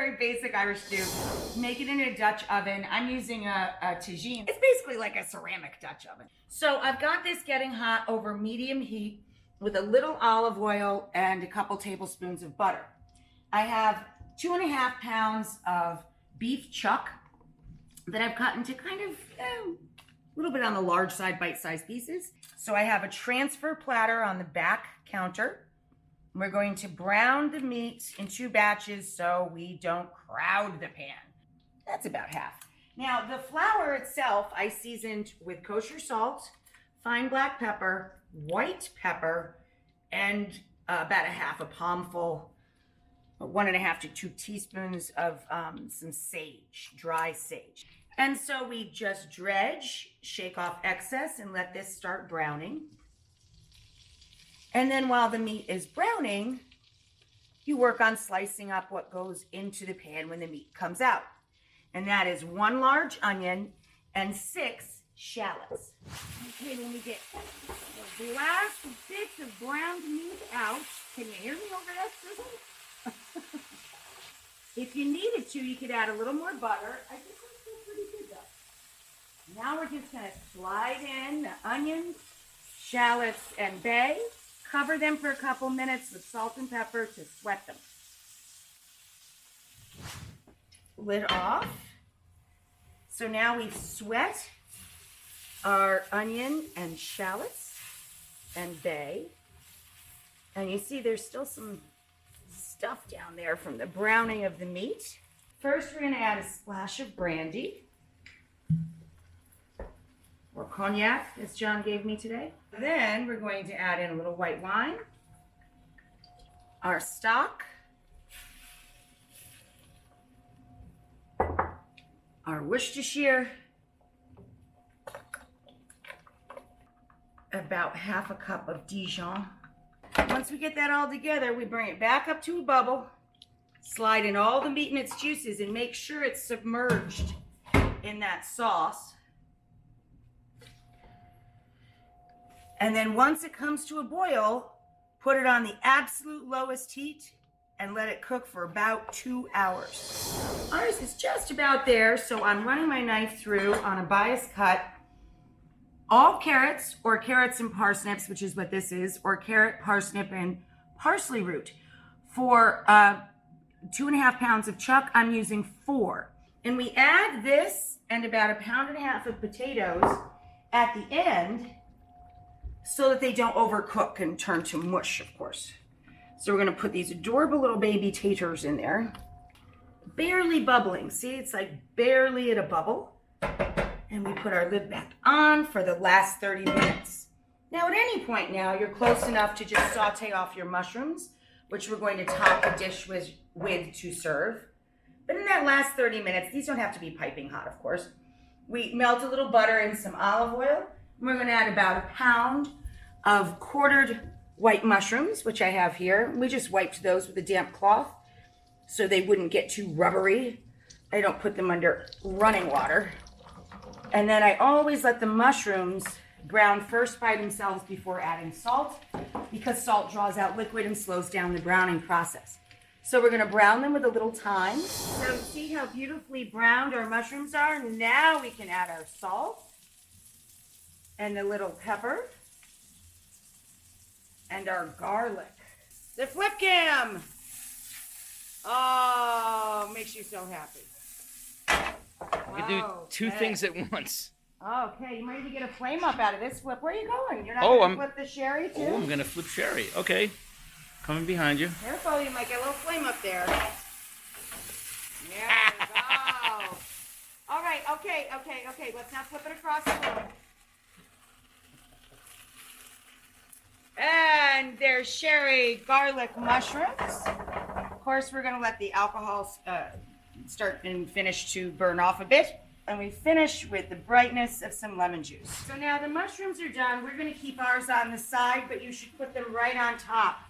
very basic Irish stew. Make it in a Dutch oven. I'm using a Dijon. It's basically like a ceramic Dutch oven. So I've got this getting hot over medium heat with a little olive oil and a couple tablespoons of butter. I have 2.5 pounds of beef chuck that I've cut into kind of a little bit on the large side, bite-sized pieces. So I have a transfer platter on the back counter. We're going to brown the meat in 2 batches so we don't crowd the pan. That's about half. Now, the flour itself, I seasoned with kosher salt, fine black pepper, white pepper, and about a half a palmful, 1.5 to 2 teaspoons of some sage, dry sage. And so we just dredge, shake off excess, and let this start browning. And then while the meat is browning, you work on slicing up what goes into the pan when the meat comes out. And that is 1 large onion and 6 shallots. Okay, when we get the last bits of browned meat out, can you hear me over that sizzle? If you needed to, you could add a little more butter. I think that's still pretty good though. Now we're just gonna slide in the onions, shallots, and bay. Cover them for a couple minutes with salt and pepper to sweat them. Lid off. So now we've sweat our onion and shallots and bay. And you see there's still some stuff down there from the browning of the meat. First, we're gonna add a splash of brandy or cognac, as John gave me today. Then we're going to add in a little white wine, our stock, our Worcestershire, about half a cup of Dijon. Once we get that all together, we bring it back up to a bubble, slide in all the meat and its juices, and make sure it's submerged in that sauce. And then once it comes to a boil, put it on the absolute lowest heat and let it cook for about 2 hours. Ours is just about there, so I'm running my knife through on a bias cut. All carrots, or carrots and parsnips, which is what this is, or carrot, parsnip, and parsley root. For 2.5 pounds of chuck, I'm using 4. And we add this and about 1.5 pounds of potatoes at the end, so that they don't overcook and turn to mush, of course. So we're gonna put these adorable little baby taters in there. Barely bubbling, see, it's like barely at a bubble. And we put our lid back on for the last 30 minutes. Now at any point now, you're close enough to just saute off your mushrooms, which we're going to top the dish with to serve. But in that last 30 minutes, these don't have to be piping hot, of course. We melt a little butter and some olive oil. We're going to add about 1 pound of quartered white mushrooms, which I have here. We just wiped those with a damp cloth so they wouldn't get too rubbery. I don't put them under running water. And then I always let the mushrooms brown first by themselves before adding salt, because salt draws out liquid and slows down the browning process. So we're going to brown them with a little thyme. So see how beautifully browned our mushrooms are? Now we can add our salt and the little pepper, and our garlic. The flip cam! Oh, makes you so happy. You can do 2 things at once. Okay, you might even get a flame up out of this flip. Where are you going? You're not Oh, going to flip the sherry too? Oh, I'm going to flip sherry. Okay. Coming behind you. Careful, you might get a little flame up there. There we go. All right, okay. Let's now flip it across the room. And there's sherry garlic mushrooms. Of course, we're going to let the alcohol start and finish to burn off a bit. And we finish with the brightness of some lemon juice. So now the mushrooms are done. We're going to keep ours on the side, but you should put them right on top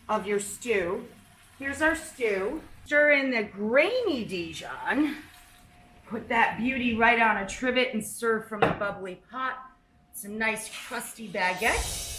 of your stew. Here's our stew. Stir in the grainy Dijon. Put that beauty right on a trivet and serve from the bubbly pot. Some nice crusty baguette.